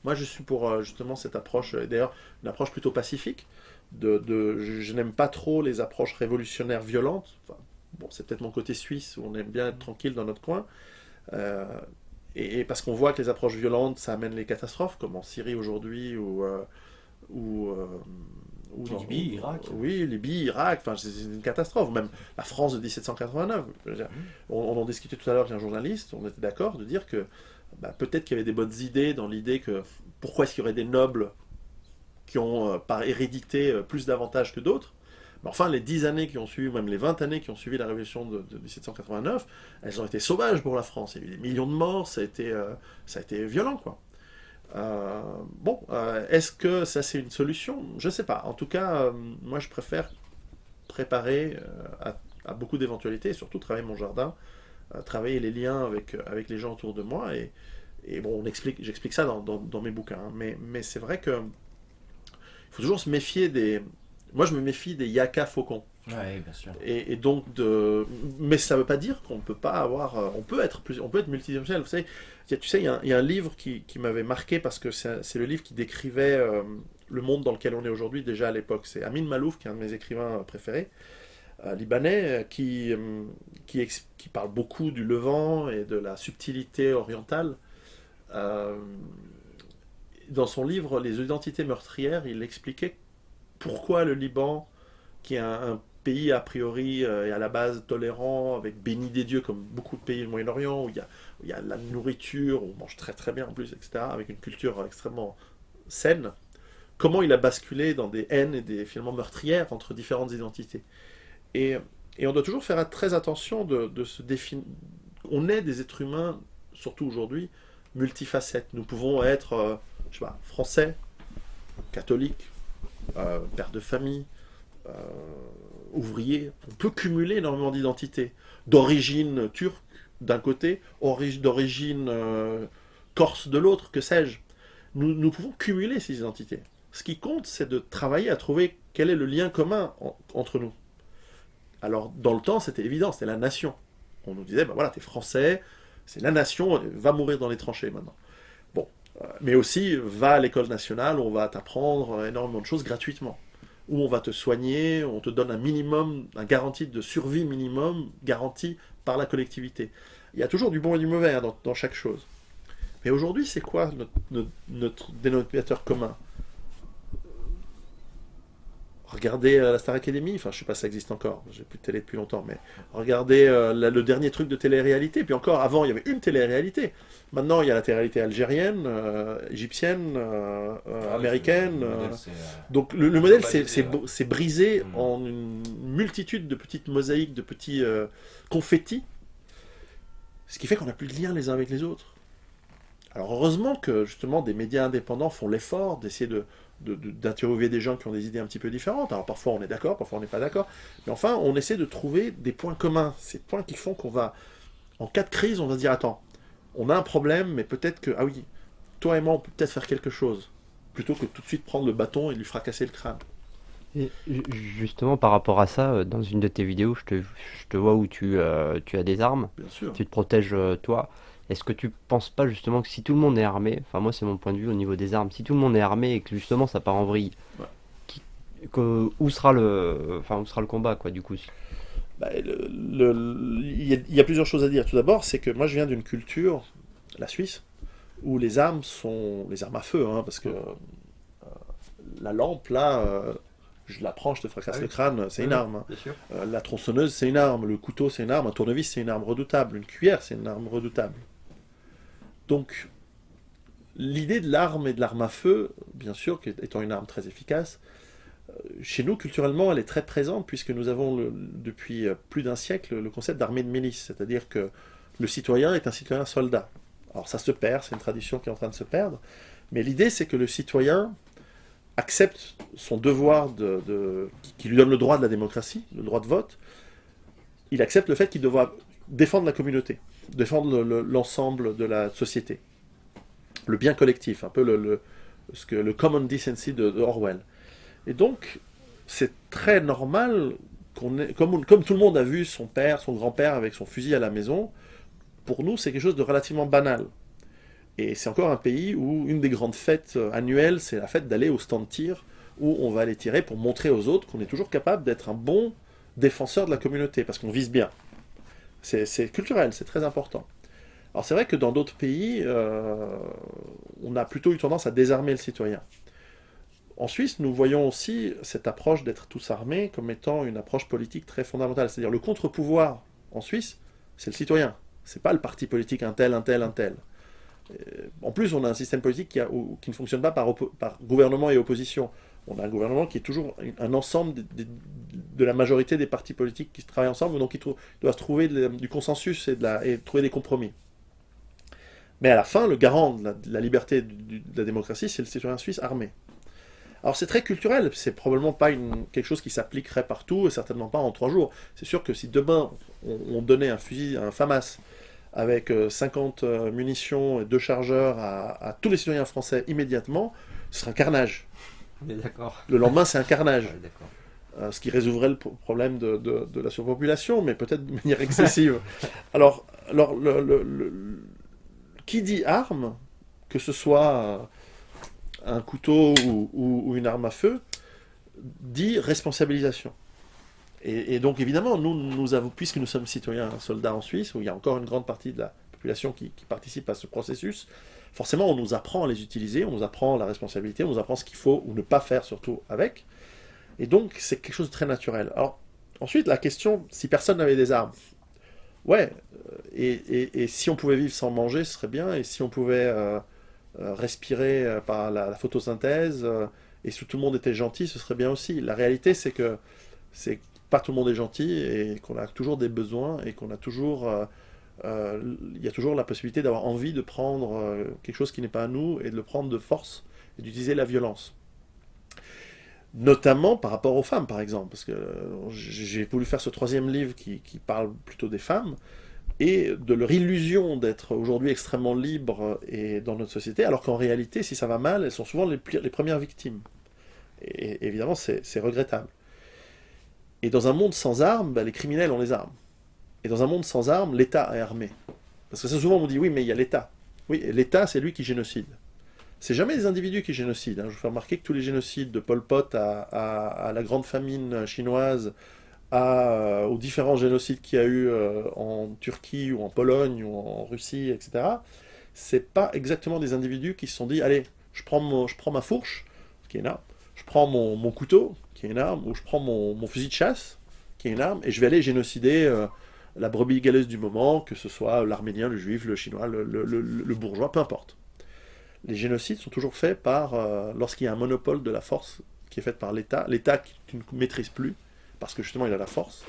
Moi, je suis pour justement cette approche, d'ailleurs, une approche plutôt pacifique. Je n'aime pas trop les approches révolutionnaires violentes. Enfin, bon, c'est peut-être mon côté suisse où on aime bien être tranquille dans notre coin. Euh, et parce qu'on voit que les approches violentes, ça amène les catastrophes, comme en Syrie aujourd'hui ou, euh, Libye, Irak. oui, Libye, Irak, enfin, c'est une catastrophe. Même la France de 1789. Je veux dire, Mhm. on en discutait tout à l'heure avec un journaliste, on était d'accord de dire que bah, peut-être qu'il y avait des bonnes idées dans l'idée que pourquoi est-ce qu'il y aurait des nobles qui ont par hérédité plus d'avantages que d'autres. Mais enfin, les 10 années qui ont suivi, même les 20 années qui ont suivi la révolution de 1789, elles ont été sauvages pour la France. Il y a eu des millions de morts, ça a été violent, quoi. Est-ce que ça c'est une solution? Je sais pas. En tout cas, moi je préfère préparer à beaucoup d'éventualités et surtout travailler mon jardin, travailler les liens avec les gens autour de moi. Et bon, j'explique ça dans mes bouquins. Hein. Mais c'est vrai que il faut toujours se méfier des. Moi je me méfie des yaka faucons. Oui, bien sûr. Et donc mais ça ne veut pas dire qu'on peut pas avoir, on peut être multidimensionnel. Vous savez, tu sais, il y a un livre qui m'avait marqué parce que c'est le livre qui décrivait le monde dans lequel on est aujourd'hui déjà à l'époque. C'est Amin Malouf, qui est un de mes écrivains préférés, libanais, qui parle beaucoup du Levant et de la subtilité orientale. Euh, dans son livre Les identités meurtrières, il expliquait pourquoi le Liban, qui est un pays a priori et à la base tolérant, avec béni des dieux comme beaucoup de pays du Moyen-Orient, où il y a la nourriture, on mange très très bien en plus, etc., avec une culture extrêmement saine, comment il a basculé dans des haines et des finalement meurtrières entre différentes identités. Et, et on doit toujours faire très attention de se définir. On est des êtres humains, surtout aujourd'hui, multifacettes. Nous pouvons être, je sais pas, français, catholiques, père de famille, euh, ouvrier. On peut cumuler énormément d'identités. D'origine turque d'un côté, d'origine corse de l'autre, que sais-je. Nous pouvons cumuler ces identités. Ce qui compte, c'est de travailler à trouver quel est le lien commun entre nous. Alors, dans le temps, c'était évident, c'était la nation. On nous disait, ben voilà, t'es français, c'est la nation, va mourir dans les tranchées maintenant. Bon, mais aussi, va à l'école nationale, on va t'apprendre énormément de choses gratuitement. Où on va te soigner, on te donne un minimum, un garantie de survie minimum, garanti par la collectivité. Il y a toujours du bon et du mauvais hein, dans chaque chose. Mais aujourd'hui, c'est quoi notre dénominateur commun? Regardez la Star Academy, enfin je sais pas si ça existe encore, j'ai plus de télé depuis longtemps, mais regardez le dernier truc de télé-réalité, puis encore avant il y avait une télé-réalité. Maintenant il y a la télé-réalité algérienne, égyptienne, Ah oui, américaine. le modèle, c'est Donc le modèle globalisé, ouais. c'est brisé Mm. en une multitude de petites mosaïques, de petits confettis, ce qui fait qu'on n'a plus de lien les uns avec les autres. Alors heureusement que justement des médias indépendants font l'effort d'essayer d'interviewer des gens qui ont des idées un petit peu différentes. Alors parfois on est d'accord, parfois on n'est pas d'accord, mais enfin on essaie de trouver des points communs, ces points qui font qu'on va, en cas de crise, on va se dire attends, on a un problème, mais peut-être que, ah oui, toi et moi on peut peut-être faire quelque chose, plutôt que tout de suite prendre le bâton et lui fracasser le crâne. Et justement, par rapport à ça, dans une de tes vidéos, je te vois où tu as des armes, Bien sûr. tu te protèges toi. Est-ce que tu penses pas justement que si tout le monde est armé, enfin moi c'est mon point de vue au niveau des armes, si tout le monde est armé et que justement ça part en vrille, Ouais. qui- où sera le combat quoi du coup? Bah, il y a plusieurs choses à dire. Tout d'abord, c'est que moi je viens d'une culture, la Suisse, où les armes sont les armes à feu, hein, parce que la lampe là, je la prends, je te fracasse Ah le oui, crâne, c'est oui, une oui, arme. Hein. bien sûr. La tronçonneuse, c'est une arme. Le couteau, c'est une arme. Un tournevis, c'est une arme redoutable. Une cuillère, c'est une arme redoutable. Donc, l'idée de l'arme et de l'arme à feu, bien sûr, étant une arme très efficace, chez nous, culturellement, elle est très présente puisque nous avons depuis plus d'un siècle le concept d'armée de milice, c'est-à-dire que le citoyen est un citoyen soldat. Alors ça se perd, c'est une tradition qui est en train de se perdre, mais l'idée c'est que le citoyen accepte son devoir qui lui donne le droit de la démocratie, le droit de vote, il accepte le fait qu'il doit défendre la communauté, défendre l'ensemble de la société, le bien collectif, un peu le common decency de Orwell. Et donc, c'est très normal comme tout le monde a vu son père, son grand-père avec son fusil à la maison, pour nous, c'est quelque chose de relativement banal. Et c'est encore un pays où une des grandes fêtes annuelles, c'est la fête d'aller au stand de tir, où on va aller tirer pour montrer aux autres qu'on est toujours capable d'être un bon défenseur de la communauté, parce qu'on vise bien. C'est culturel, c'est très important. Alors c'est vrai que dans d'autres pays, on a plutôt eu tendance à désarmer le citoyen. En Suisse, nous voyons aussi cette approche d'être tous armés comme étant une approche politique très fondamentale. C'est-à-dire le contre-pouvoir en Suisse, c'est le citoyen. C'est pas le parti politique un tel, un tel, un tel. En plus, on a un système politique qui ne fonctionne pas par gouvernement et opposition. On a un gouvernement qui est toujours un ensemble de la majorité des partis politiques qui travaillent ensemble, donc ils doivent trouver du consensus et trouver des compromis. Mais à la fin, le garant de la liberté de la démocratie, c'est le citoyen suisse armé. Alors c'est très culturel, c'est probablement pas quelque chose qui s'appliquerait partout, et certainement pas en 3 jours. C'est sûr que si demain on donnait un fusil, un FAMAS, avec 50 munitions et 2 chargeurs à tous les citoyens français immédiatement, ce serait un carnage. On est d'accord. Le lendemain, c'est un carnage. On est d'accord. Ce qui résoudrait le problème de la surpopulation, mais peut-être de manière excessive. Alors qui dit arme, que ce soit un couteau ou une arme à feu, dit responsabilisation. Et donc évidemment, nous avons, puisque nous sommes citoyens soldats en Suisse, où il y a encore une grande partie de la population qui participe à ce processus, forcément on nous apprend à les utiliser, on nous apprend la responsabilité, on nous apprend ce qu'il faut ou ne pas faire surtout avec. Et donc c'est quelque chose de très naturel. Alors ensuite la question, si personne n'avait des armes, ouais, et si on pouvait vivre sans manger, ce serait bien, et si on pouvait respirer par la photosynthèse, et si tout le monde était gentil, ce serait bien aussi. La réalité, c'est que pas tout le monde est gentil, et qu'on a toujours des besoins, et qu'on a toujours... il y a toujours la possibilité d'avoir envie de prendre quelque chose qui n'est pas à nous, et de le prendre de force, et d'utiliser la violence. Notamment par rapport aux femmes, par exemple, parce que j'ai voulu faire ce 3e livre qui parle plutôt des femmes, et de leur illusion d'être aujourd'hui extrêmement libres et dans notre société, alors qu'en réalité, si ça va mal, elles sont souvent les premières victimes. Et évidemment, c'est regrettable. Et dans un monde sans armes, les criminels ont les armes. Et dans un monde sans armes, l'État est armé. Parce que souvent on me dit, oui, mais il y a l'État. Oui, et l'État, c'est lui qui génocide. C'est jamais les individus qui génocident. Je vous fais remarquer que tous les génocides, de Pol Pot à la grande famine chinoise, aux différents génocides qu'il y a eu en Turquie ou en Pologne ou en Russie, etc., c'est pas exactement des individus qui se sont dit, allez, je prends ma fourche, qui est une arme, je prends mon couteau, qui est une arme, ou je prends mon fusil de chasse, qui est une arme, et je vais aller génocider la brebis galeuse du moment, que ce soit l'arménien, le juif, le chinois, le bourgeois, peu importe. Les génocides sont toujours faits lorsqu'il y a un monopole de la force qui est fait par l'État qui tu ne maîtrises plus, parce que justement il a la force.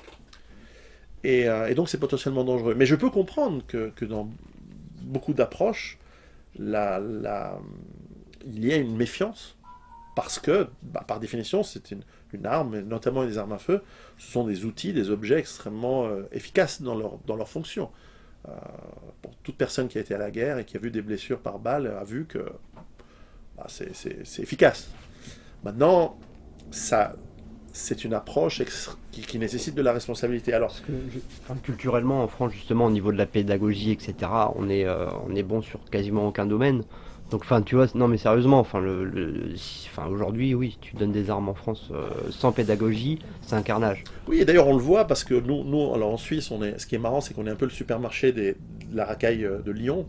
Et donc c'est potentiellement dangereux. Mais je peux comprendre que dans beaucoup d'approches, il y a une méfiance, parce que, par définition, c'est une arme, notamment les armes à feu, ce sont des outils, des objets extrêmement efficaces dans leur fonction. Pour toute personne qui a été à la guerre et qui a vu des blessures par balle a vu que c'est efficace. Maintenant, c'est une approche qui nécessite de la responsabilité. Alors, culturellement, en France, justement, au niveau de la pédagogie, etc., on est bon sur quasiment aucun domaine. Donc, tu vois, non, mais sérieusement, aujourd'hui, oui, tu donnes des armes en France sans pédagogie, c'est un carnage. Oui, et d'ailleurs, on le voit parce que nous alors en Suisse, ce qui est marrant, c'est qu'on est un peu le supermarché de la racaille de Lyon,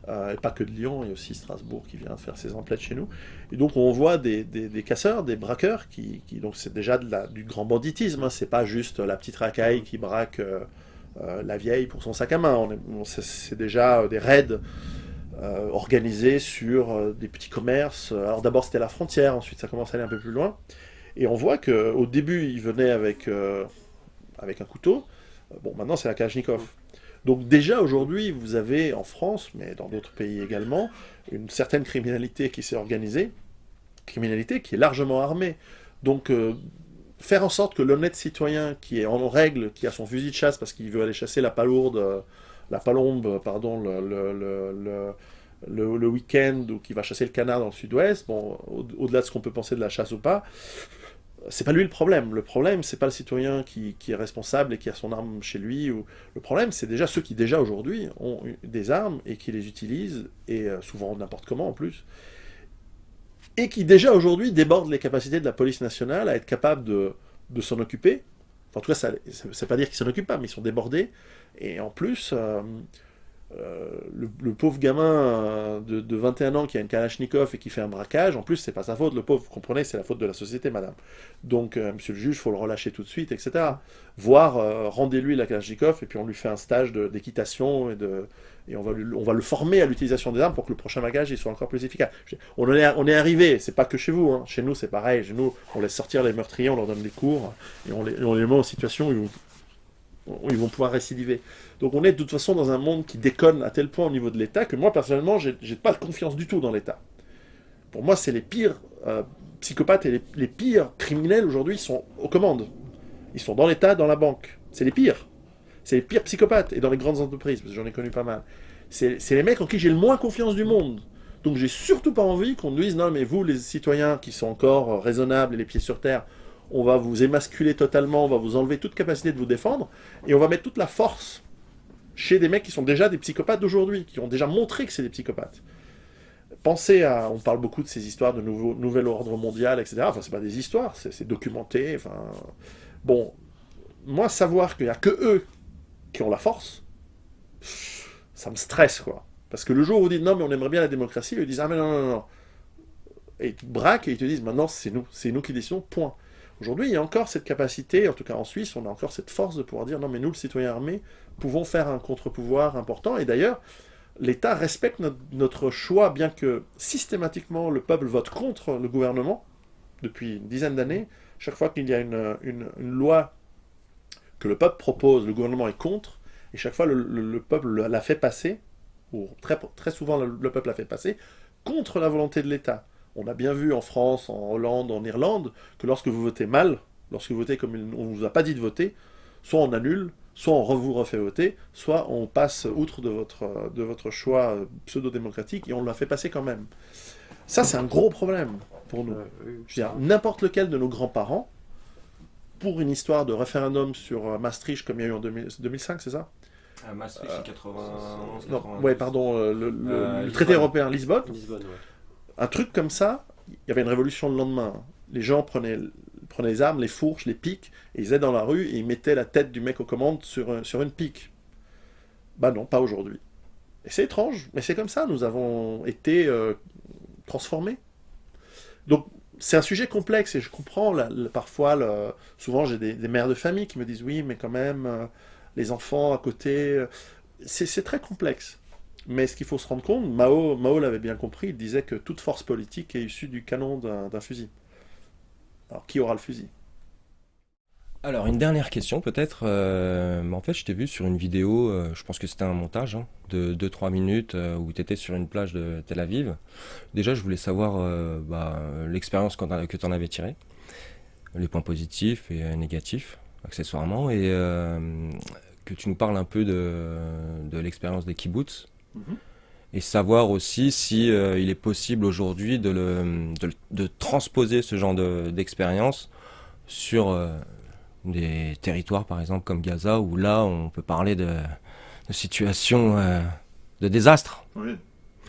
et pas que de Lyon, il y a aussi Strasbourg qui vient faire ses emplettes chez nous. Et donc, on voit des casseurs, des braqueurs, donc c'est déjà du grand banditisme, hein, c'est pas juste la petite racaille qui braque la vieille pour son sac à main. C'est déjà des raids organisés sur des petits commerces. Alors d'abord c'était la frontière, ensuite ça commence à aller un peu plus loin. Et on voit qu'au début ils venaient avec un couteau. Bon, maintenant c'est la Kalachnikov. Donc déjà aujourd'hui vous avez en France, mais dans d'autres pays également, une certaine criminalité qui s'est organisée, criminalité qui est largement armée. Donc faire en sorte que l'honnête citoyen qui est en règle, qui a son fusil de chasse parce qu'il veut aller chasser la palombe, le week-end, ou qui va chasser le canard dans le sud-ouest, bon, au-delà de ce qu'on peut penser de la chasse ou pas, c'est pas lui le problème. Le problème, c'est pas le citoyen qui est responsable et qui a son arme chez lui. Le problème, c'est déjà ceux qui déjà aujourd'hui ont des armes et qui les utilisent, et souvent n'importe comment en plus, et qui déjà aujourd'hui débordent les capacités de la police nationale à être capable de s'en occuper. Enfin, en tout cas, ça ne veut pas dire qu'ils s'en occupent pas, mais ils sont débordés. Et en plus, le pauvre gamin de 21 ans qui a une Kalachnikov et qui fait un braquage, en plus, c'est pas sa faute, le pauvre, vous comprenez, c'est la faute de la société, madame. Donc, monsieur le juge, il faut le relâcher tout de suite, etc. Voire, rendez-lui la Kalachnikov et puis on lui fait un stage d'équitation et on va le former à l'utilisation des armes pour que le prochain bagage il soit encore plus efficace. On est arrivé, c'est pas que chez vous, hein. Chez nous c'est pareil, chez nous on laisse sortir les meurtriers, on leur donne des cours et on les met en situation où ils vont pouvoir récidiver. Donc on est de toute façon dans un monde qui déconne à tel point au niveau de l'État que moi personnellement j'ai pas de confiance du tout dans l'État. Pour moi c'est les pires psychopathes et les pires criminels aujourd'hui sont aux commandes. Ils sont dans l'État, dans la banque. C'est les pires. C'est les pires psychopathes, et dans les grandes entreprises, parce que j'en ai connu pas mal. C'est les mecs en qui j'ai le moins confiance du monde. Donc j'ai surtout pas envie qu'on nous dise, non mais vous les citoyens qui sont encore raisonnables et les pieds sur terre, on va vous émasculer totalement, on va vous enlever toute capacité de vous défendre, et on va mettre toute la force chez des mecs qui sont déjà des psychopathes d'aujourd'hui, qui ont déjà montré que c'est des psychopathes. Pensez à, on parle beaucoup de ces histoires de nouvel ordre mondial, etc. Enfin c'est pas des histoires, c'est documenté, enfin... Bon, moi savoir qu'il n'y a que eux qui ont la force, ça me stresse, quoi. Parce que le jour où vous dites non, mais on aimerait bien la démocratie, ils disent ah, mais non, non, non. Et ils te braquent et ils te disent maintenant, c'est nous qui décidons, point. Aujourd'hui, il y a encore cette capacité, en tout cas en Suisse, on a encore cette force de pouvoir dire non, mais nous, le citoyen armé, pouvons faire un contre-pouvoir important. Et d'ailleurs, l'État respecte notre choix, bien que systématiquement le peuple vote contre le gouvernement depuis une dizaine d'années. Chaque fois qu'il y a une loi que le peuple propose, le gouvernement est contre, et chaque fois le peuple la fait passer, ou très, très souvent le peuple la fait passer, contre la volonté de l'État. On a bien vu en France, en Hollande, en Irlande, que lorsque vous votez mal, lorsque vous votez comme on ne vous a pas dit de voter, soit on annule, soit on vous refait voter, soit on passe outre de votre choix pseudo-démocratique, et on l'a fait passer quand même. Ça, c'est un gros problème pour nous. Je veux dire, n'importe lequel de nos grands-parents, pour une histoire de référendum sur Maastricht, comme il y a eu en 2005, c'est ça Maastricht, c'est 91, non, ouais, pardon, le traité européen, Lisbonne. Lisbonne, ouais. Un truc comme ça, il y avait une révolution le lendemain. Les gens prenaient les armes, les fourches, les piques, et ils allaient dans la rue et ils mettaient la tête du mec aux commandes sur une pique. Bah non, pas aujourd'hui. Et c'est étrange, mais c'est comme ça, nous avons été transformés. Donc, c'est un sujet complexe et je comprends parfois, souvent j'ai des mères de famille qui me disent oui, mais quand même, les enfants à côté, c'est très complexe. Mais ce qu'il faut se rendre compte, Mao l'avait bien compris, il disait que toute force politique est issue du canon d'un fusil. Alors qui aura le fusil ? Alors, une dernière question peut-être. En fait, je t'ai vu sur une vidéo, je pense que c'était un montage hein, de 2-3 minutes où tu étais sur une plage de Tel Aviv. Déjà, je voulais savoir l'expérience que tu en avais tirée, les points positifs et négatifs, accessoirement, et que tu nous parles un peu de l'expérience des kibbutz. Et savoir aussi si il est possible aujourd'hui de transposer ce genre d'expérience sur des territoires par exemple comme Gaza où là on peut parler de situation de désastre. Oui,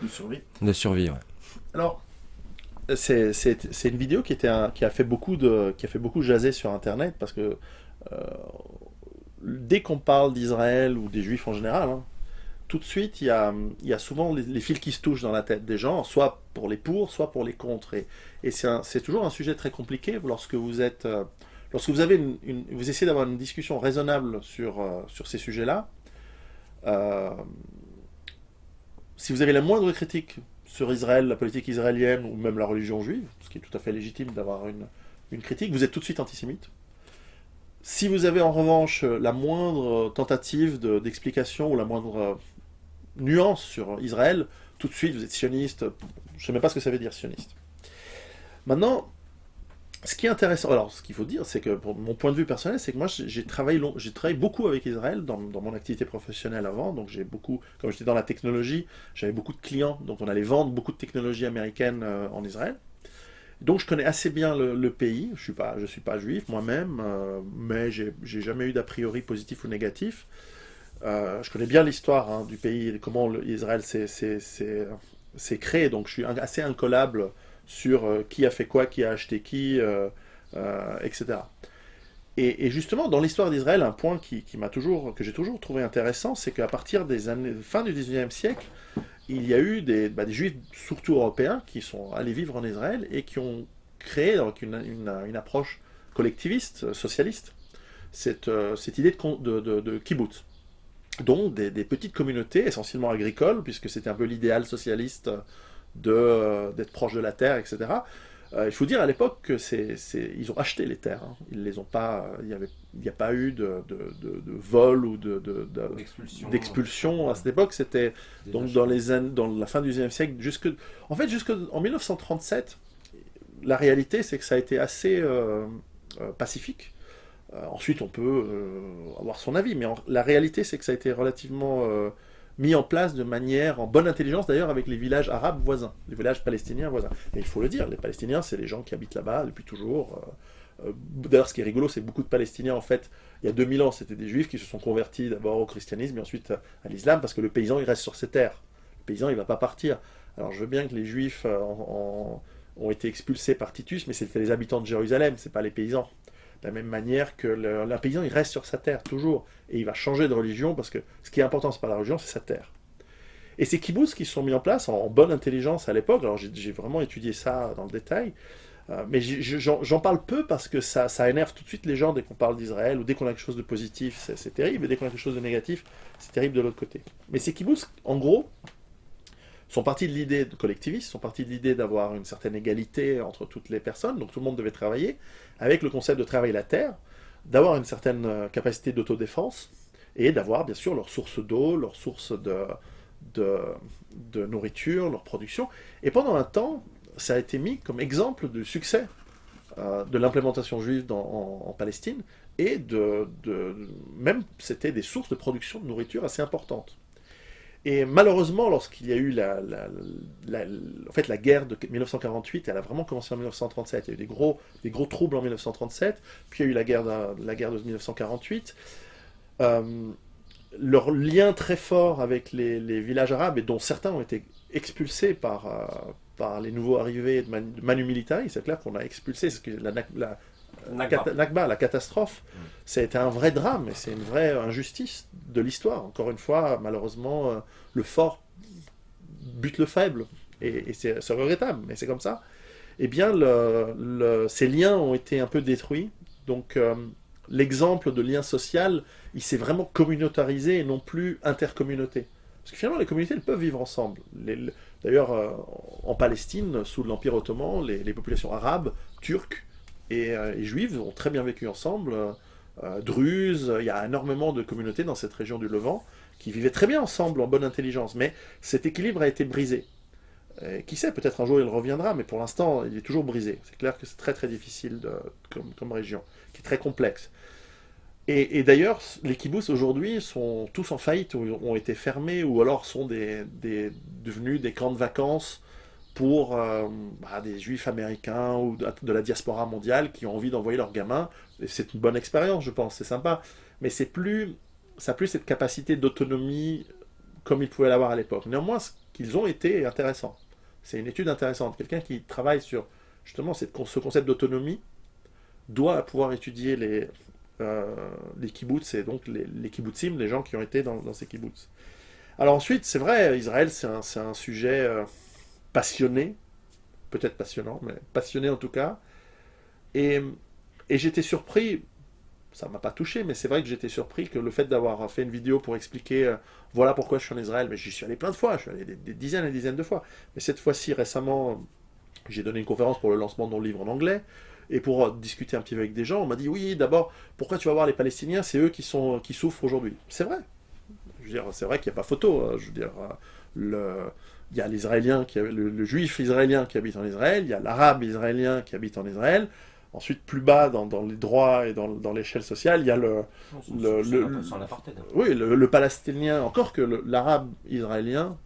de survie. De survie, ouais. Alors, c'est une vidéo qui a fait beaucoup jaser sur Internet parce que dès qu'on parle d'Israël ou des Juifs en général, hein, tout de suite, il y a souvent les fils qui se touchent dans la tête des gens, soit pour les pour, soit pour les contre. Et c'est toujours un sujet très compliqué lorsque vous avez vous essayez d'avoir une discussion raisonnable sur ces sujets-là. Si vous avez la moindre critique sur Israël, la politique israélienne ou même la religion juive, ce qui est tout à fait légitime d'avoir une critique, vous êtes tout de suite antisémite. Si vous avez en revanche la moindre tentative d'explication ou la moindre nuance sur Israël, tout de suite vous êtes sioniste. Je ne sais même pas ce que ça veut dire sioniste. Maintenant, ce qui est intéressant, alors ce qu'il faut dire, c'est que pour mon point de vue personnel, c'est que moi j'ai travaillé beaucoup avec Israël dans mon activité professionnelle avant, donc j'ai beaucoup, comme j'étais dans la technologie, j'avais beaucoup de clients, donc on allait vendre beaucoup de technologies américaines en Israël. Donc je connais assez bien le pays. Je suis pas juif moi-même, mais j'ai jamais eu d'a priori positif ou négatif. Je connais bien l'histoire hein, du pays, comment Israël s'est créé, donc je suis assez incollable sur qui a fait quoi, qui a acheté qui, etc. Et justement, dans l'histoire d'Israël, un point que j'ai toujours trouvé intéressant, c'est qu'à partir des années fin du 19e siècle, il y a eu des juifs, surtout européens, qui sont allés vivre en Israël et qui ont créé donc, une approche collectiviste, socialiste, cette idée de kibbutz. Donc des petites communautés, essentiellement agricoles, puisque c'était un peu l'idéal socialiste d'être proche de la terre, etc. Il faut dire à l'époque que ils ont acheté les terres. Hein. Ils les ont pas, il n'y a pas eu de vol ou d'expulsion. À cette époque, c'était donc dans la fin du XIXe siècle, jusqu'en 1937, la réalité c'est que ça a été assez pacifique. Ensuite, on peut avoir son avis, mais la réalité, c'est que ça a été relativement mis en place de manière, en bonne intelligence d'ailleurs, avec les villages arabes voisins, les villages palestiniens voisins. Et il faut le dire, les Palestiniens, c'est les gens qui habitent là-bas depuis toujours. D'ailleurs, ce qui est rigolo, c'est que beaucoup de Palestiniens, en fait, il y a 2000 ans, c'était des Juifs qui se sont convertis d'abord au christianisme et ensuite à l'islam, parce que le paysan, il reste sur ses terres. Le paysan, il ne va pas partir. Alors, je veux bien que les Juifs ont été expulsés par Titus, mais c'était les habitants de Jérusalem, c'est pas les paysans. De la même manière que le paysan, il reste sur sa terre, toujours. Et il va changer de religion, parce que ce qui est important, c'est pas la religion, c'est sa terre. Et ces kibbutz qui se sont mis en place en bonne intelligence à l'époque, alors j'ai vraiment étudié ça dans le détail, mais j'en parle peu parce que ça énerve tout de suite les gens dès qu'on parle d'Israël, ou dès qu'on a quelque chose de positif, c'est terrible, et dès qu'on a quelque chose de négatif, c'est terrible de l'autre côté. Mais ces kibbutz, en gros, sont partis de l'idée collectiviste, sont partis de l'idée d'avoir une certaine égalité entre toutes les personnes, donc tout le monde devait travailler, avec le concept de travailler la terre, d'avoir une certaine capacité d'autodéfense, et d'avoir bien sûr leur source d'eau, leur source de nourriture, leur production. Et pendant un temps, ça a été mis comme exemple de succès de l'implémentation juive en Palestine, et même c'était des sources de production de nourriture assez importantes. Et malheureusement, lorsqu'il y a eu en fait, la guerre de 1948, elle a vraiment commencé en 1937. Il y a eu des gros troubles en 1937, puis il y a eu la guerre de 1948. Leur lien très fort avec les villages arabes, et dont certains ont été expulsés par les nouveaux arrivés de Manu Militari, c'est clair qu'on a expulsé, c'est que Nakba, la catastrophe, ça a été un vrai drame, et c'est une vraie injustice de l'histoire. Encore une fois, malheureusement, le fort bute le faible, et c'est regrettable, mais c'est comme ça. Eh bien, ces liens ont été un peu détruits, donc l'exemple de lien social, il s'est vraiment communautarisé et non plus intercommunauté. Parce que finalement, les communautés, elles peuvent vivre ensemble. D'ailleurs, en Palestine, sous l'Empire ottoman, les populations arabes, turques, et juives ont très bien vécu ensemble. Druzes, il y a énormément de communautés dans cette région du Levant qui vivaient très bien ensemble en bonne intelligence, mais cet équilibre a été brisé. Qui sait, peut-être un jour il reviendra, mais pour l'instant il est toujours brisé. C'est clair que c'est très très difficile comme région, qui est très complexe. Et d'ailleurs, les kibbutz aujourd'hui sont tous en faillite, ou ont été fermés, ou alors sont devenus des camps de vacances pour des juifs américains ou de la diaspora mondiale qui ont envie d'envoyer leurs gamins. Et c'est une bonne expérience, je pense, c'est sympa. Mais ça n'a plus cette capacité d'autonomie comme ils pouvaient l'avoir à l'époque. Néanmoins, ce qu'ils ont été est intéressant. C'est une étude intéressante. Quelqu'un qui travaille sur justement ce concept d'autonomie doit pouvoir étudier les kibbutz, et donc les kibbutzim, les gens qui ont été dans ces kibbutz. Alors ensuite, c'est vrai, Israël, c'est un sujet passionné, peut-être passionnant, mais passionné en tout cas. Et j'étais surpris, ça ne m'a pas touché, mais c'est vrai que j'étais surpris que le fait d'avoir fait une vidéo pour expliquer voilà pourquoi je suis en Israël, mais j'y suis allé plein de fois, je suis allé des dizaines et des dizaines de fois. Mais cette fois-ci, récemment, j'ai donné une conférence pour le lancement de mon livre en anglais, et pour discuter un petit peu avec des gens, on m'a dit oui, d'abord, pourquoi tu vas voir les Palestiniens, c'est eux qui souffrent aujourd'hui. C'est vrai. Je veux dire, c'est vrai qu'il n'y a pas photo. Je veux dire, il y a l'Israélien, le juif israélien qui habite en Israël, il y a l'arabe israélien qui habite en Israël. Ensuite, plus bas, dans les droits et dans l'échelle sociale, il y a le palestinien, encore que l'arabe israélien,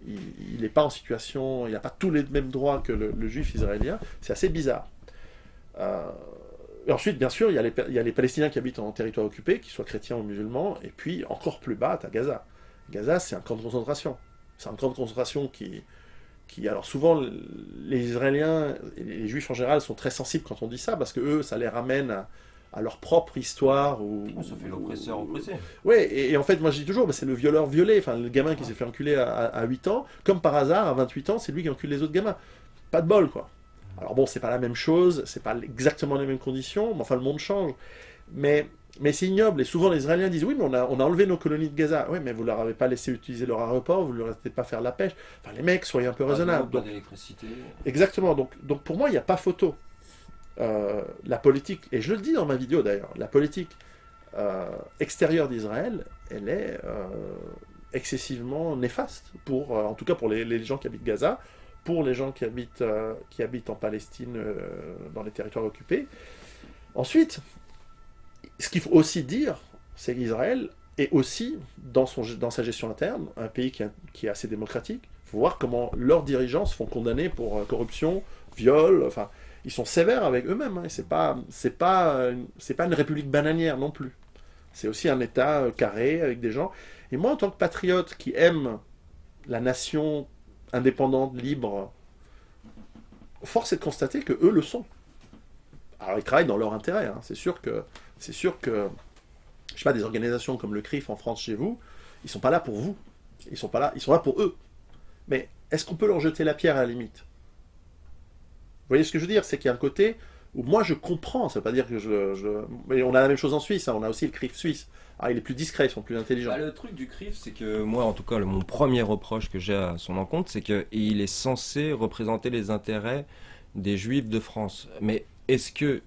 il n'est pas en situation, il n'a pas tous les mêmes droits que le juif israélien. C'est assez bizarre. Et ensuite, bien sûr, il y a les Palestiniens qui habitent en territoire occupé, qu'ils soient chrétiens ou musulmans, et puis encore plus bas, tu as Gaza. Gaza, c'est un camp de concentration. C'est un camp de concentration alors souvent, les Israéliens et les Juifs en général sont très sensibles quand on dit ça, parce que eux, ça les ramène à leur propre histoire. Ça fait l'oppresseur oppressé. Oui, et en fait, moi je dis toujours, c'est le violeur violé, enfin le gamin qui s'est fait enculer à 8 ans, comme par hasard, à 28 ans, c'est lui qui encule les autres gamins. Pas de bol, quoi. Alors bon, c'est pas la même chose, c'est pas exactement les mêmes conditions, mais enfin le monde change. Mais c'est ignoble, et souvent les Israéliens disent, oui, mais on a enlevé nos colonies de Gaza. Oui, mais vous leur avez pas laissé utiliser leur aéroport, vous leur avez pas faire la pêche. Enfin, les mecs, soyez un peu raisonnables. Pas d'électricité. Exactement, donc pour moi, il n'y a pas photo. La politique, et je le dis dans ma vidéo d'ailleurs, la politique extérieure d'Israël, elle est excessivement néfaste, en tout cas pour les gens qui habitent Gaza, pour les gens qui habitent en Palestine, dans les territoires occupés. Ensuite, ce qu'il faut aussi dire, c'est qu'Israël est aussi, dans sa gestion interne, un pays qui est assez démocratique. Il faut voir comment leurs dirigeants se font condamner pour corruption, viol, enfin, ils sont sévères avec eux-mêmes. Hein, c'est pas une république bananière non plus. C'est aussi un État carré avec des gens. Et moi, en tant que patriote qui aime la nation indépendante, libre, force est de constater que eux le sont. Alors ils travaillent dans leur intérêt. Hein. C'est sûr que, je sais pas, des organisations comme le CRIF en France chez vous, ils sont pas là pour vous. Ils sont là pour eux. Mais est-ce qu'on peut leur jeter la pierre à la limite? Vous voyez ce que je veux dire? C'est qu'il y a un côté où moi je comprends, ça veut pas dire que mais on a la même chose en Suisse, hein, on a aussi le CRIF suisse. Ah, il est plus discret, ils sont plus intelligents. Bah, le truc du CRIF, c'est que moi, en tout cas, mon premier reproche que j'ai à son encontre, c'est qu'il est censé représenter les intérêts des Juifs de France. Mais est-ce que,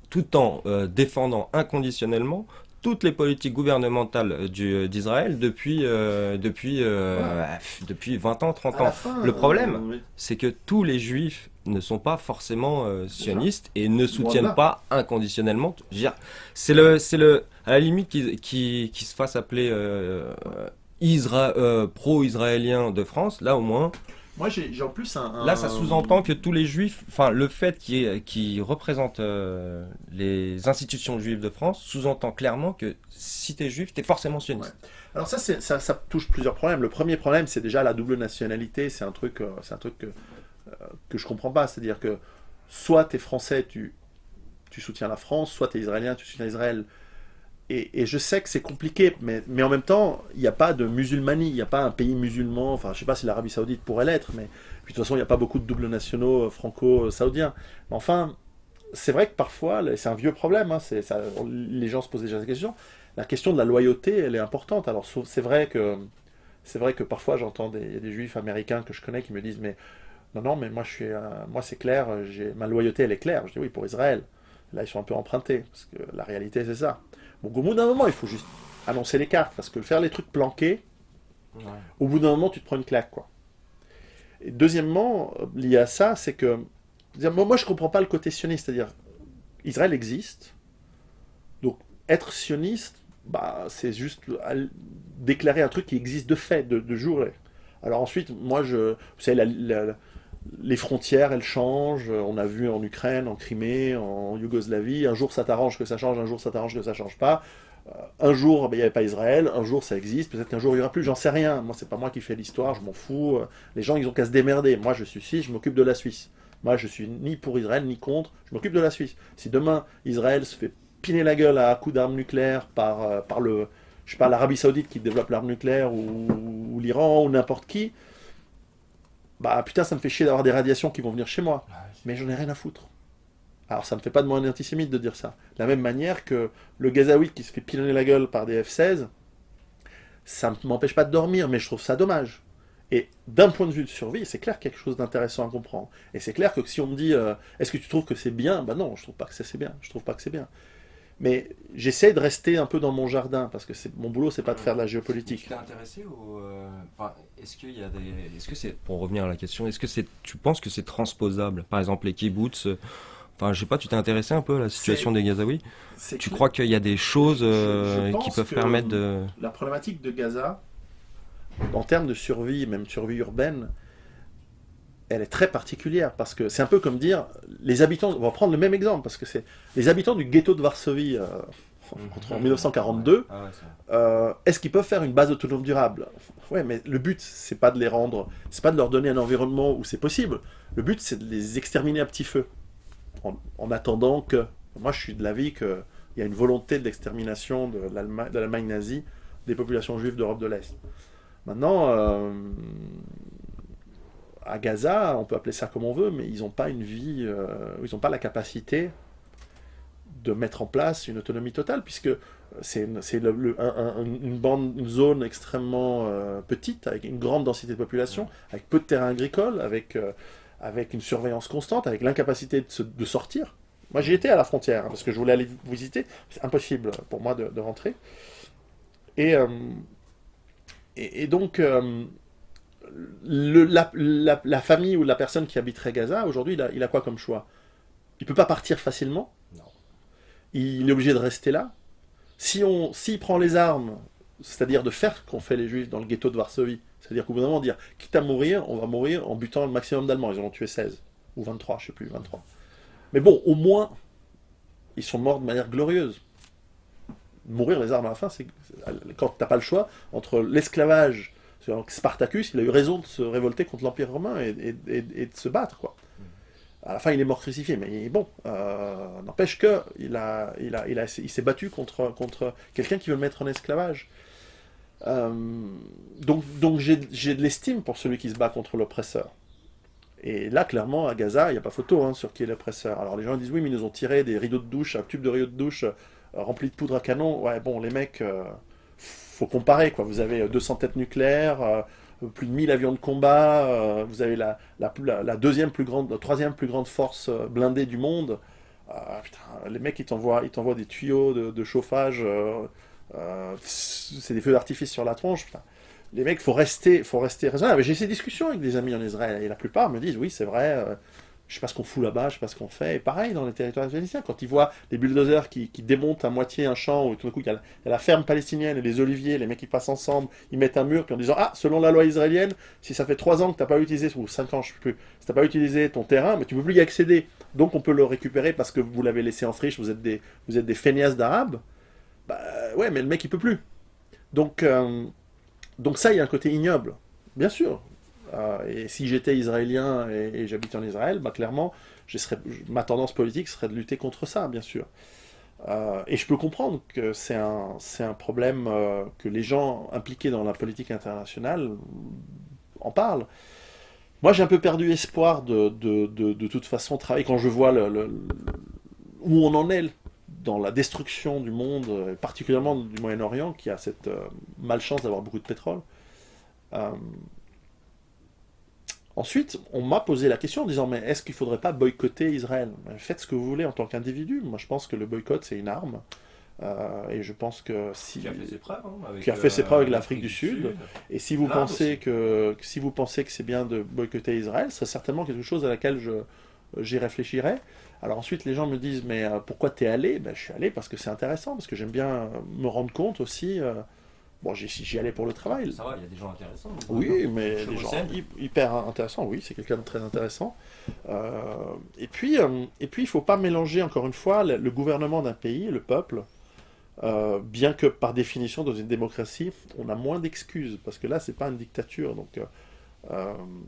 tout en défendant inconditionnellement toutes les politiques gouvernementales d'Israël depuis 20 ans, 30 ans. Le problème, c'est que tous les Juifs ne sont pas forcément sionistes et ne soutiennent pas inconditionnellement. Je veux dire, c'est à la limite qui se fasse appeler pro-israélien de France. Là, au moins. Moi, j'ai en plus Là, ça sous-entend que tous les Juifs, enfin, le fait qu'ils représentent les institutions juives de France, sous-entend clairement que si t'es juif, t'es forcément sioniste. Ouais. Alors ça touche plusieurs problèmes. Le premier problème, c'est déjà la double nationalité. C'est un truc que je comprends pas. C'est-à-dire que soit t'es français, tu soutiens la France, soit t'es israélien, tu soutiens Israël. Et je sais que c'est compliqué, mais en même temps, il n'y a pas de musulmanie, il n'y a pas un pays musulman, enfin je sais pas si l'Arabie Saoudite pourrait l'être, mais puis, de toute façon il n'y a pas beaucoup de doubles nationaux franco-saoudiens. Mais enfin, c'est vrai que parfois, c'est un vieux problème, hein, les gens se posent déjà cette question, la question de la loyauté, elle est importante. Alors c'est vrai que parfois j'entends des juifs américains que je connais qui me disent, mais non, mais moi c'est clair, ma loyauté elle est claire. Je dis oui, pour Israël. Là ils sont un peu empruntés, parce que la réalité c'est ça. Donc au bout d'un moment, il faut juste annoncer les cartes, parce que faire les trucs planqués, au bout d'un moment, tu te prends une claque, quoi. Et deuxièmement, lié à ça, c'est que moi, je comprends pas le côté sioniste, c'est-à-dire Israël existe, donc être sioniste, c'est juste déclarer un truc qui existe de fait, de jour. Alors ensuite, moi, vous savez, les frontières, elles changent. On a vu en Ukraine, en Crimée, en Yougoslavie. Un jour, ça t'arrange que ça change. Un jour, ça t'arrange que ça change pas. Un jour, il n'y avait pas Israël. Un jour, ça existe. Peut-être qu'un jour, il n'y aura plus. J'en sais rien. Moi, c'est pas moi qui fais l'histoire. Je m'en fous. Les gens, ils ont qu'à se démerder. Moi, je suis suisse. Je m'occupe de la Suisse. Moi, je suis ni pour Israël, ni contre. Je m'occupe de la Suisse. Si demain, Israël se fait piner la gueule à coups d'armes nucléaires par je sais pas, l'Arabie Saoudite qui développe l'arme nucléaire ou l'Iran ou n'importe qui, putain, ça me fait chier d'avoir des radiations qui vont venir chez moi. Mais j'en ai rien à foutre. Alors ça me fait pas de moi un antisémite de dire ça. De la même manière que le Gazaouite qui se fait pilonner la gueule par des F-16, ça ne m'empêche pas de dormir, mais je trouve ça dommage. Et d'un point de vue de survie, c'est clair qu'il y a quelque chose d'intéressant à comprendre. Et c'est clair que si on me dit est-ce que tu trouves que c'est bien? Non, je trouve pas que c'est bien. Je trouve pas que c'est bien. Mais j'essaie de rester un peu dans mon jardin, parce que mon boulot, c'est pas de faire de la géopolitique. Tu t'es intéressé est-ce qu'il y a Est-ce que c'est, pour revenir à la question, tu penses que c'est transposable? Par exemple, les kibbutz, je sais pas, tu t'es intéressé un peu à la situation des Gazaouis? Tu crois qu'il y a des choses qui peuvent permettre de... La problématique de Gaza, en termes de survie, même survie urbaine, elle est très particulière, parce que c'est un peu comme dire, les habitants, on va prendre le même exemple, parce que c'est les habitants du ghetto de Varsovie en 1942, Ah ouais, ça. est-ce qu'ils peuvent faire une base autonome durable? Ouais, mais le but, c'est pas de les rendre, c'est pas de leur donner un environnement où c'est possible. Le but, c'est de les exterminer à petit feu, en attendant que, moi je suis de l'avis qu'il y a une volonté de l'extermination de l'Allemagne nazie des populations juives d'Europe de l'Est. Maintenant, à Gaza, on peut appeler ça comme on veut, mais ils n'ont pas une vie, ils n'ont pas la capacité de mettre en place une autonomie totale, puisque c'est une zone extrêmement petite, avec une grande densité de population, avec peu de terrain agricole, avec une surveillance constante, avec l'incapacité de sortir. Moi, j'y étais à la frontière, hein, parce que je voulais aller visiter. C'est impossible pour moi de rentrer. Et, donc, la famille ou la personne qui habiterait Gaza, aujourd'hui, il a quoi comme choix? Il ne peut pas partir facilement. Non. Il est obligé de rester là. S'il prend les armes, c'est-à-dire de faire ce qu'ont fait les Juifs dans le ghetto de Varsovie, c'est-à-dire qu'au bout d'un moment, dire, quitte à mourir, on va mourir en butant le maximum d'Allemands. Ils en ont tué 16, ou 23, je ne sais plus, 23. Mais bon, au moins, ils sont morts de manière glorieuse. Mourir les armes à la fin, c'est quand tu n'as pas le choix entre l'esclavage. Spartacus, il a eu raison de se révolter contre l'Empire romain et de se battre, quoi. À la fin, il est mort crucifié, mais bon, n'empêche que il s'est battu contre quelqu'un qui veut le mettre en esclavage. Donc j'ai de l'estime pour celui qui se bat contre l'oppresseur. Et là, clairement, à Gaza, il n'y a pas photo hein, sur qui est l'oppresseur. Alors les gens disent oui, mais ils nous ont tiré des rideaux de douche, un tube de rideaux de douche rempli de poudre à canon. Ouais, bon, les mecs, faut comparer, quoi. Vous avez 200 têtes nucléaires, plus de 1000 avions de combat, vous avez la troisième plus grande force blindée du monde. Putain, les mecs, ils t'envoient des tuyaux de chauffage, c'est des feux d'artifice sur la tronche. Putain. Les mecs, faut rester raisonnable. J'ai ces discussions avec des amis en Israël, et la plupart me disent, oui, c'est vrai, je sais pas ce qu'on fout là-bas, je sais pas ce qu'on fait. Et pareil dans les territoires palestiniens, quand ils voient les bulldozers qui démontent à moitié un champ, où tout d'un coup il y a la ferme palestinienne et les oliviers, les mecs qui passent ensemble, ils mettent un mur, puis en disant, ah, selon la loi israélienne, si ça fait 3 ans que t'as pas utilisé, ou 5 ans, je sais plus, si t'as pas utilisé ton terrain, mais tu peux plus y accéder, donc on peut le récupérer parce que vous l'avez laissé en friche, vous êtes des feignasses d'arabes, bah ouais, mais le mec il peut plus. Donc ça, il y a un côté ignoble, bien sûr. Et si j'étais israélien et j'habitais en Israël, bah clairement, ma tendance politique serait de lutter contre ça, bien sûr. Et je peux comprendre que c'est un problème que les gens impliqués dans la politique internationale en parlent. Moi, j'ai un peu perdu espoir de toute façon travailler quand je vois où on en est dans la destruction du monde, particulièrement du Moyen-Orient, qui a cette malchance d'avoir beaucoup de pétrole. Ensuite, on m'a posé la question en disant, mais est-ce qu'il ne faudrait pas boycotter Israël? Faites ce que vous voulez en tant qu'individu. Moi, je pense que le boycott, c'est une arme. Et je pense que si... Qui a fait ses preuves, hein, qui a fait ses preuves avec l'Afrique du Sud. Et si vous pensez que c'est bien de boycotter Israël, c'est certainement quelque chose à laquelle j'y réfléchirais. Alors ensuite, les gens me disent, mais pourquoi t'es allé? Ben, je suis allé parce que c'est intéressant, parce que j'aime bien me rendre compte aussi. Bon, j'y allais pour le travail. Ça va, il y a des gens intéressants. Oui, mais des gens Chevauchem. hyper intéressants, oui, c'est quelqu'un de très intéressant. Et puis, il ne faut pas mélanger, encore une fois, le gouvernement d'un pays, le peuple, bien que par définition, dans une démocratie, on a moins d'excuses, parce que là, c'est pas une dictature, donc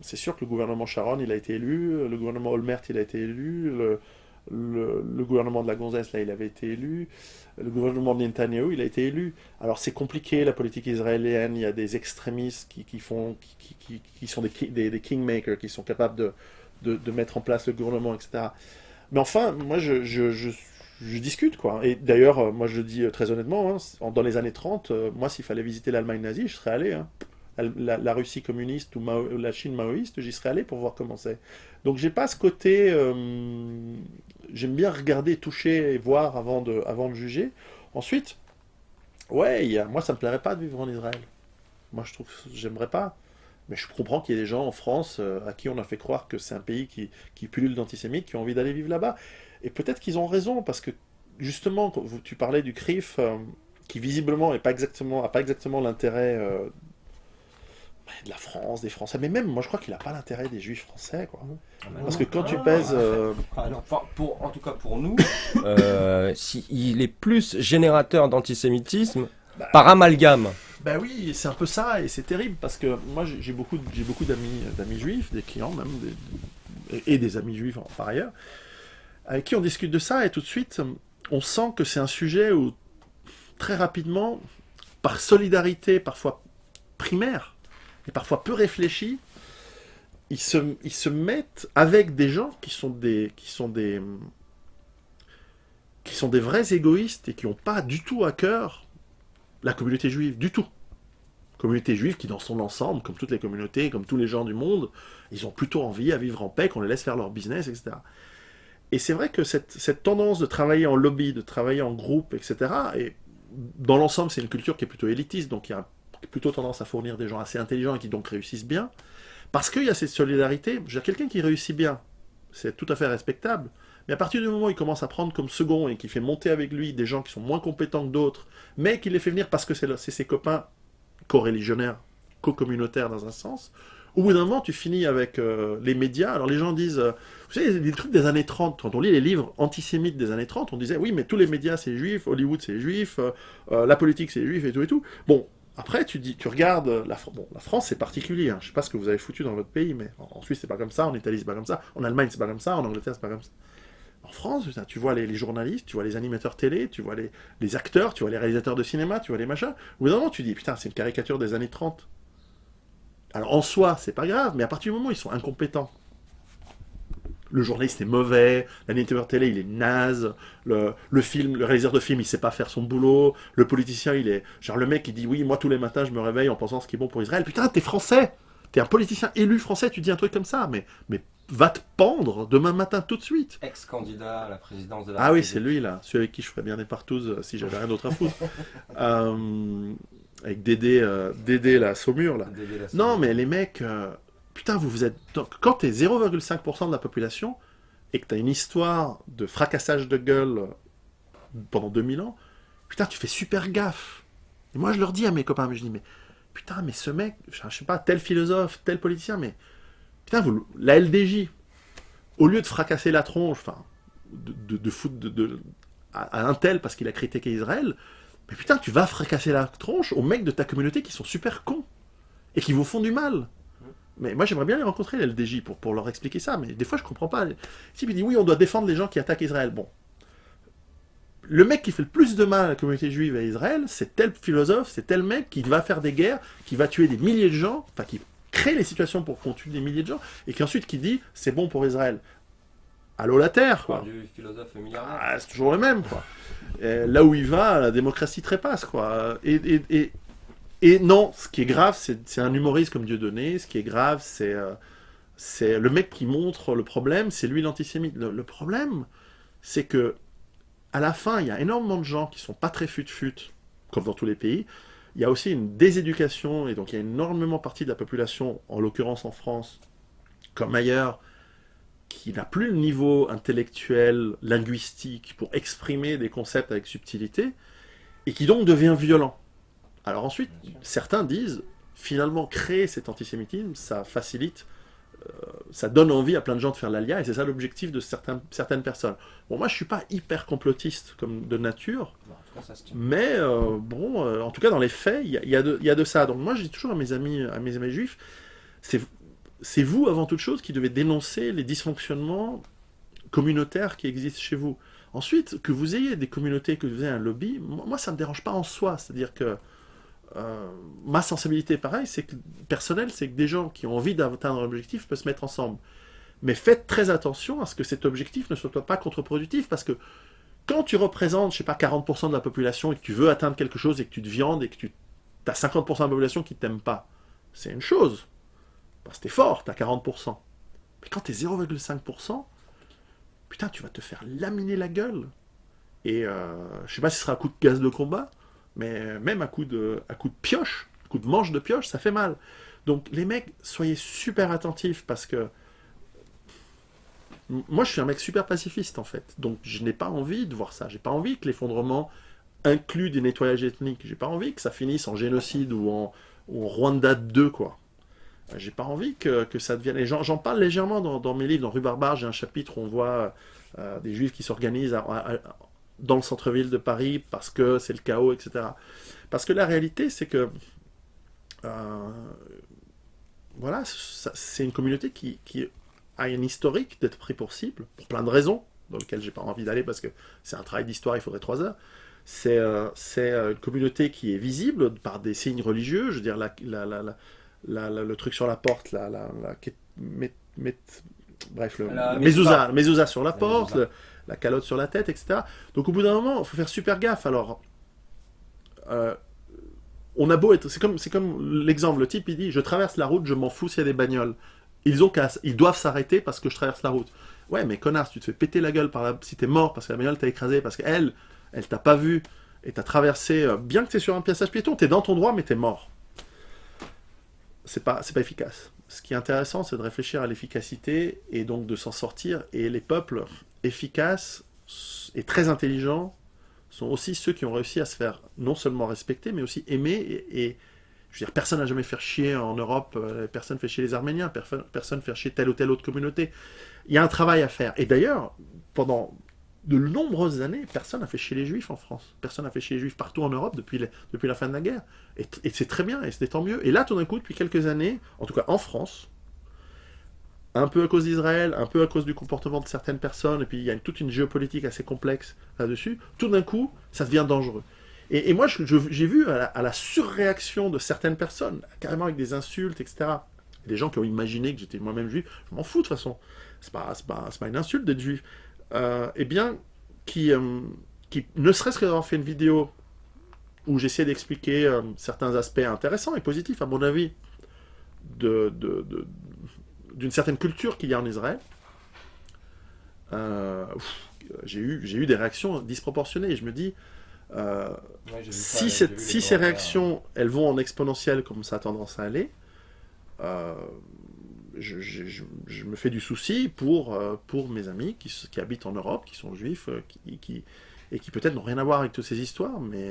c'est sûr que le gouvernement Sharon, il a été élu, le gouvernement Olmert, il a été élu, le gouvernement de la Gonzesse, là, il avait été élu, le gouvernement de Netanyahou, il a été élu. Alors c'est compliqué, la politique israélienne, il y a des extrémistes qui sont des kingmakers, qui sont capables de mettre en place le gouvernement, etc. Mais enfin, moi, je discute, quoi. Et d'ailleurs, moi, je dis très honnêtement, hein, dans les années 30, moi, s'il fallait visiter l'Allemagne nazie, je serais allé, hein. La Russie communiste ou la Chine maoïste, j'y serais allé pour voir comment c'est. Donc j'ai pas ce côté... j'aime bien regarder, toucher et voir avant de juger. Ensuite, ouais, moi ça me plairait pas de vivre en Israël. Moi je trouve que j'aimerais pas. Mais je comprends qu'il y ait des gens en France à qui on a fait croire que c'est un pays qui pullule d'antisémites, qui ont envie d'aller vivre là-bas. Et peut-être qu'ils ont raison, parce que justement, quand tu parlais du CRIF, qui visiblement n'a pas exactement l'intérêt de la France, des Français, mais même, moi je crois qu'il n'a pas l'intérêt des Juifs français, quoi. Parce Non. que quand tu pèses... Enfin, en tout cas pour nous, il est plus générateur d'antisémitisme par amalgame. Bah oui, c'est un peu ça, et c'est terrible, parce que moi j'ai beaucoup d'amis juifs, des clients même, et des amis juifs par ailleurs, avec qui on discute de ça, et tout de suite, on sent que c'est un sujet où, très rapidement, par solidarité parfois primaire, et parfois peu réfléchie, ils se mettent avec des gens qui sont des vrais égoïstes, et qui n'ont pas du tout à cœur la communauté juive, du tout. Communauté juive qui, dans son ensemble, comme toutes les communautés, comme tous les gens du monde, ils ont plutôt envie à vivre en paix, qu'on les laisse faire leur business, etc. Et c'est vrai que cette tendance de travailler en lobby, de travailler en groupe, etc., et dans l'ensemble, c'est une culture qui est plutôt élitiste, donc il y a plutôt tendance à fournir des gens assez intelligents et qui donc réussissent bien, parce qu'il y a cette solidarité. Je veux dire, quelqu'un qui réussit bien, c'est tout à fait respectable, mais à partir du moment où il commence à prendre comme second et qu'il fait monter avec lui des gens qui sont moins compétents que d'autres, mais qu'il les fait venir parce que c'est ses copains co-religionnaires, co-communautaires dans un sens, au bout d'un moment, tu finis avec les médias. Alors les gens disent, vous savez, des trucs des années 30, quand on lit les livres antisémites des années 30, on disait, oui, mais tous les médias c'est juif, Hollywood c'est juif, la politique c'est juif et tout et tout. Bon, après tu regardes, la France c'est particulier, hein. Je sais pas ce que vous avez foutu dans votre pays, mais en Suisse c'est pas comme ça, en Italie c'est pas comme ça, en Allemagne c'est pas comme ça, en Angleterre c'est pas comme ça. En France, tu vois les journalistes, tu vois les animateurs télé, tu vois les acteurs, tu vois les réalisateurs de cinéma, tu vois les machins. Au bout d'un moment, tu dis, putain, c'est une caricature des années 30. Alors en soi, c'est pas grave, mais à partir du moment où ils sont incompétents, le journaliste est mauvais, l'animateur télé il est naze, le réalisateur de film il sait pas faire son boulot, le politicien il est... Genre le mec qui dit, oui, moi tous les matins je me réveille en pensant ce qui est bon pour Israël. Putain, t'es français, t'es un politicien élu français, tu dis un truc comme ça, mais va te pendre demain matin tout de suite. Ex-candidat à la présidence de la Ah oui, République. c'est lui là, celui avec qui je ferais bien des partouzes si j'avais rien d'autre à foutre. Avec Dédé la Saumur là. Non mais les mecs, putain vous êtes... Quand t'es 0,5% de la population et que t'as une histoire de fracassage de gueule pendant 2000 ans, putain tu fais super gaffe. Et moi je leur dis à mes copains, mais je dis mais putain mais ce mec, je sais pas, tel philosophe, tel politicien, mais putain la LDJ, au lieu de fracasser la tronche, enfin de foutre à un tel parce qu'il a critiqué Israël, mais putain, tu vas fracasser la tronche aux mecs de ta communauté qui sont super cons et qui vous font du mal. Mais moi, j'aimerais bien les rencontrer, les LDJ, pour leur expliquer ça, mais des fois, je comprends pas. Si il dit oui, on doit défendre les gens qui attaquent Israël. Bon. Le mec qui fait le plus de mal à la communauté juive et à Israël, c'est tel philosophe, c'est tel mec qui va faire des guerres, qui va tuer des milliers de gens, enfin, qui crée les situations pour qu'on tue des milliers de gens, et qui ensuite qui dit c'est bon pour Israël. Allô la Terre, quoi. Du philosophe milliardaire. Ah, c'est toujours le même, quoi. Et là où il va, la démocratie trépasse, quoi. Et non, ce qui est grave, c'est un humoriste comme Dieudonné. Ce qui est grave, c'est le mec qui montre le problème, c'est lui l'antisémite. Le problème, c'est que à la fin, il y a énormément de gens qui sont pas très fut-fut, comme dans tous les pays. Il y a aussi une déséducation, et donc il y a énormément partie de la population, en l'occurrence en France, comme ailleurs, qui n'a plus le niveau intellectuel, linguistique, pour exprimer des concepts avec subtilité, et qui donc devient violent. Alors ensuite, certains disent, finalement, créer cet antisémitisme, ça facilite, ça donne envie à plein de gens de faire l'ALIA, et c'est ça l'objectif de certaines personnes. Bon, moi je suis pas hyper complotiste comme de nature, mais en tout cas dans les faits, il y a de ça. Donc moi je dis toujours à mes amis juifs, c'est vous avant toute chose qui devez dénoncer les dysfonctionnements communautaires qui existent chez vous. Ensuite, que vous ayez des communautés, que vous ayez un lobby, moi ça me dérange pas en soi, c'est-à-dire que ma sensibilité, pareil, personnelle, c'est que des gens qui ont envie d'atteindre un objectif peuvent se mettre ensemble. Mais faites très attention à ce que cet objectif ne soit pas contre-productif, parce que quand tu représentes, je sais pas, 40% de la population et que tu veux atteindre quelque chose et que tu te viandes et que tu as 50% de la population qui ne t'aime pas, c'est une chose. Parce que t'es fort, t'as 40%. Mais quand t'es 0,5%, putain, tu vas te faire laminer la gueule. Et je sais pas si ce sera à coup de gaz de combat, mais même à coup de pioche, à coup de manche de pioche, ça fait mal. Donc les mecs, soyez super attentifs, parce que moi je suis un mec super pacifiste en fait, donc je n'ai pas envie de voir ça. J'ai pas envie que l'effondrement inclue des nettoyages ethniques. J'ai pas envie que ça finisse en génocide ou en Rwanda 2, quoi. J'ai pas envie que ça devienne... Et j'en parle légèrement dans mes livres. Dans Rue Barbare, j'ai un chapitre où on voit des juifs qui s'organisent dans le centre-ville de Paris parce que c'est le chaos, etc. Parce que la réalité, c'est que voilà, c'est une communauté qui a une historique d'être pris pour cible, pour plein de raisons, dans lesquelles j'ai pas envie d'aller parce que c'est un travail d'histoire, il faudrait 3 heures. C'est une communauté qui est visible par des signes religieux, je veux dire, le truc sur la porte, bref, La mezouza sur la La porte, mezouza. la calotte sur la tête, etc. Donc au bout d'un moment, il faut faire super gaffe. Alors, on a beau être... C'est comme l'exemple, le type il dit, je traverse la route, je m'en fous s'il y a des bagnoles. Ils doivent s'arrêter parce que je traverse la route. Ouais, mais connasse, tu te fais péter la gueule si t'es mort parce que la bagnole t'a écrasé, parce qu'elle t'a pas vu et t'as traversé, bien que t'es sur un passage piéton, t'es dans ton droit mais t'es mort. C'est pas efficace. Ce qui est intéressant, c'est de réfléchir à l'efficacité et donc de s'en sortir. Et les peuples efficaces et très intelligents sont aussi ceux qui ont réussi à se faire non seulement respecter, mais aussi aimer. Et je veux dire, personne n'a jamais fait chier en Europe, personne fait chier les Arméniens, personne fait chier telle ou telle autre communauté. Il y a un travail à faire. Et d'ailleurs, pendant de nombreuses années, personne n'a fait chier les Juifs en France. Personne n'a fait chier les Juifs partout en Europe depuis la fin de la guerre. Et c'est très bien, et c'était tant mieux. Et là, tout d'un coup, depuis quelques années, en tout cas en France, un peu à cause d'Israël, un peu à cause du comportement de certaines personnes, et puis il y a toute une géopolitique assez complexe là-dessus, tout d'un coup, ça devient dangereux. Et moi, j'ai vu à la surréaction de certaines personnes, carrément avec des insultes, etc. Des gens qui ont imaginé que j'étais moi-même juif, je m'en fous de toute façon. C'est pas une insulte d'être juif. Eh bien, qui ne serait-ce que d'avoir fait une vidéo où j'essaie d'expliquer certains aspects intéressants et positifs, à mon avis, d'une certaine culture qu'il y a en Israël, j'ai eu des réactions disproportionnées. Et je me dis, Ouais, j'ai vu ça, si j'ai vu les ces commentaires. réactions, elles vont en exponentiel comme ça a tendance à aller, je me fais du souci pour mes amis qui habitent en Europe, qui sont juifs, et qui peut-être n'ont rien à voir avec toutes ces histoires, mais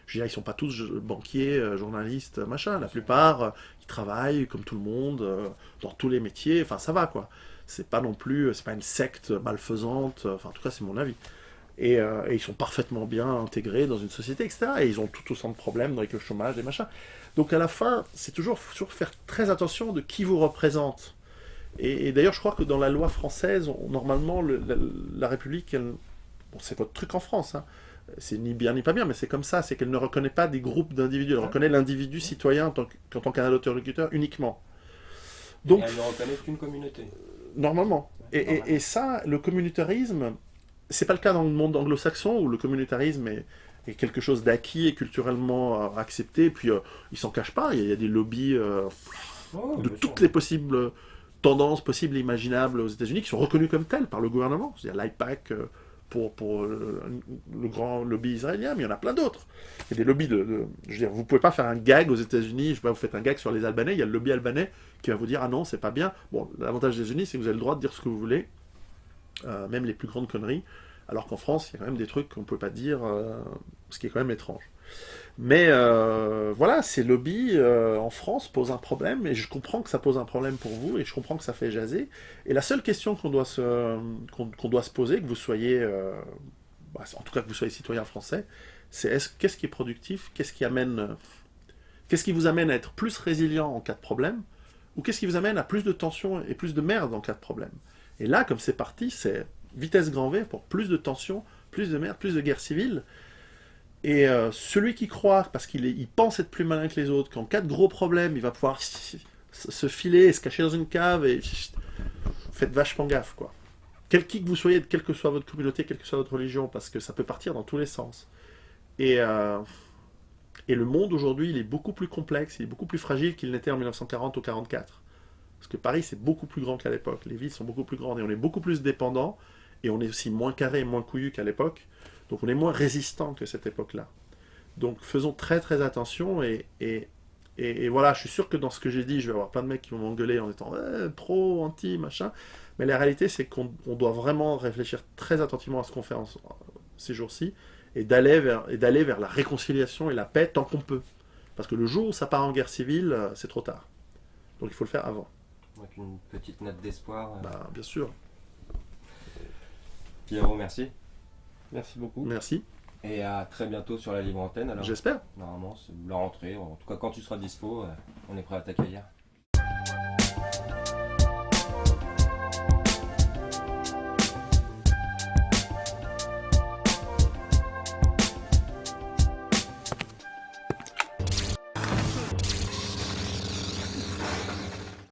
je veux dire, ils sont pas tous banquiers, journalistes, machin. La plupart, ils travaillent comme tout le monde, dans tous les métiers. Enfin, ça va, quoi. C'est pas non plus, c'est pas une secte malfaisante. Enfin, en tout cas, c'est mon avis. Et ils sont parfaitement bien intégrés dans une société, etc. Et ils ont tout autant de problèmes avec le chômage et machin. Donc à la fin, c'est toujours faire très attention de qui vous représente. Et d'ailleurs, je crois que dans la loi française, normalement, la République, bon, c'est votre truc en France, hein. C'est ni bien ni pas bien, mais c'est comme ça, c'est qu'elle ne reconnaît pas des groupes d'individus, elle reconnaît l'individu citoyen en tant qu'interlocuteur uniquement. Donc, Et elle ne reconnaît qu'une communauté. normalement. Normalement. Et ça, le communautarisme, c'est pas le cas dans le monde anglo-saxon, où le communautarisme est quelque chose d'acquis et culturellement accepté, puis ils s'en cachent pas, il y a des lobbies Oh, de bien toutes sûr. les possibles tendances possibles et imaginables aux États-Unis qui sont reconnues comme telles par le gouvernement. C'est-à-dire l'IPAC pour le grand lobby israélien, mais il y en a plein d'autres. Il y a des lobbies je veux dire, vous pouvez pas faire un gag aux États-Unis, je sais pas, vous faites un gag sur les Albanais, il y a le lobby albanais qui va vous dire ah non, c'est pas bien. Bon, l'avantage des États-Unis, c'est que vous avez le droit de dire ce que vous voulez, même les plus grandes conneries, alors qu'en France, il y a quand même des trucs qu'on peut pas dire, ce qui est quand même étrange. Mais voilà, ces lobbies en France posent un problème, et je comprends que ça pose un problème pour vous, et je comprends que ça fait jaser. Et la seule question qu'on doit qu'on doit se poser, que vous soyez, en tout cas que vous soyez citoyen français, c'est qu'est-ce qui est productif, qu'est-ce qui vous amène à être plus résilient en cas de problème, ou qu'est-ce qui vous amène à plus de tension et plus de merde en cas de problème. Et là, comme c'est parti, c'est vitesse grand V pour plus de tension, plus de merde, plus de guerre civile. Et celui qui croit, parce qu'il pense être plus malin que les autres, qu'en cas de gros problème, il va pouvoir se filer et se cacher dans une cave, et faites vachement gaffe, quoi. Qui que vous soyez, quelle que soit votre communauté, quelle que soit votre religion, parce que ça peut partir dans tous les sens. Et le monde aujourd'hui, il est beaucoup plus complexe, il est beaucoup plus fragile qu'il n'était en 1940 ou 1944. Parce que Paris, c'est beaucoup plus grand qu'à l'époque. Les villes sont beaucoup plus grandes, et on est beaucoup plus dépendants, et on est aussi moins carré et moins couillu qu'à l'époque. Donc on est moins résistant que cette époque-là. Donc faisons très très attention, et voilà, je suis sûr que dans ce que j'ai dit, je vais avoir plein de mecs qui vont m'engueuler en étant pro, anti, machin. Mais la réalité, c'est qu'on doit vraiment réfléchir très attentivement à ce qu'on fait ces jours-ci, et d'aller vers la réconciliation et la paix tant qu'on peut. Parce que le jour où ça part en guerre civile, c'est trop tard. Donc il faut le faire avant. Avec une petite note d'espoir. Bah, bien sûr. Pierrot, merci. Merci beaucoup. Merci. Et à très bientôt sur la libre antenne. Alors, J'espère. normalement, c'est la rentrée. En tout cas, quand tu seras dispo, on est prêt à t'accueillir.